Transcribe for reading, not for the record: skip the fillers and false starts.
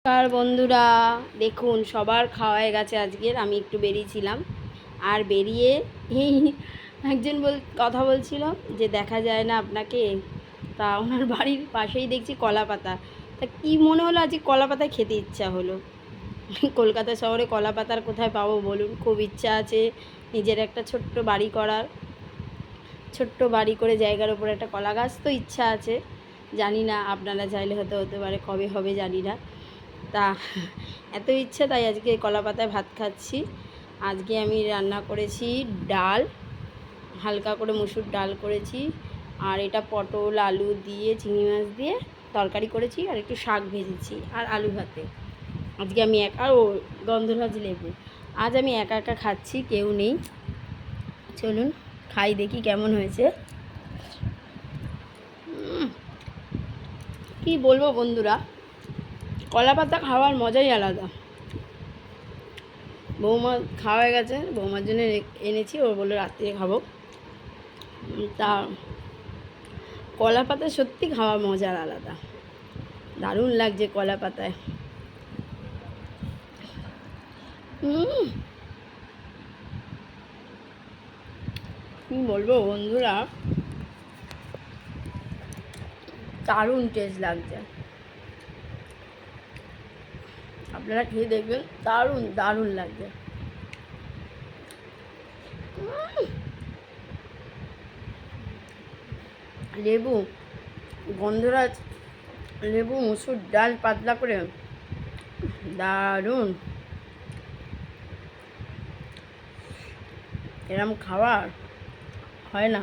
নমস্কার বন্ধুরা, দেখুন সবার খাওয়া হয়ে গেছে। আজকের আমি একটু বেরিয়েছিলাম, আর বেরিয়ে এই একজন কথা বলছিল যে দেখা যায় না আপনাকে, তা ওনার বাড়ির পাশেই দেখছি কলা পাতা। তা কী মনে হলো আজকে কলা পাতা খেতে ইচ্ছা হলো। কলকাতা শহরে কলা পাতার কোথায় পাবো বলুন? খুব ইচ্ছা আছে নিজের একটা ছোট্ট বাড়ি করার, ছোট্ট বাড়ি করে জায়গার ওপর একটা কলা গাছ তো ইচ্ছা আছে। জানি না, আপনারা চাইলে হয়তো হতে পারে, কবে হবে জানি না। তা এত ইচ্ছে, তাই আজকে কলা পাতায় ভাত খাচ্ছি। আজকে আমি রান্না করেছি ডাল, হালকা করে মুসুর ডাল করেছি, আর এটা পটল আলু দিয়ে চিংড়ি মাছ দিয়ে তরকারি করেছি, আর একটু শাক ভেজেছি, আর আলু ভাতে। আজকে আমি একা, ও গন্ধরাজ লেবু। আজ আমি একা একা খাচ্ছি, কেউ নেই। চলুন খাই, দেখি কেমন হয়েছে। কি বলবো বন্ধুরা, কলা পাতা খাওয়ার মজাই আলাদা। বৌমা খাওয়া হয়ে গেছে, বৌমার জন্য এনেছি, ও বললো রাত্রে খাবো। তা কলা পাতা সত্যি খাওয়ার মজার আলাদা, দারুণ লাগছে কলা পাতায়। কী বলবো বন্ধুরা, দারুণ টেস্ট লাগছে। আপনারা খেয়ে দেখবেন, দারুণ দারুণ লাগছে। লেবু, গন্ধরাজ লেবু, মুসুর ডাল পাতলা করে, দারুণ। এরম খাবার হয় না।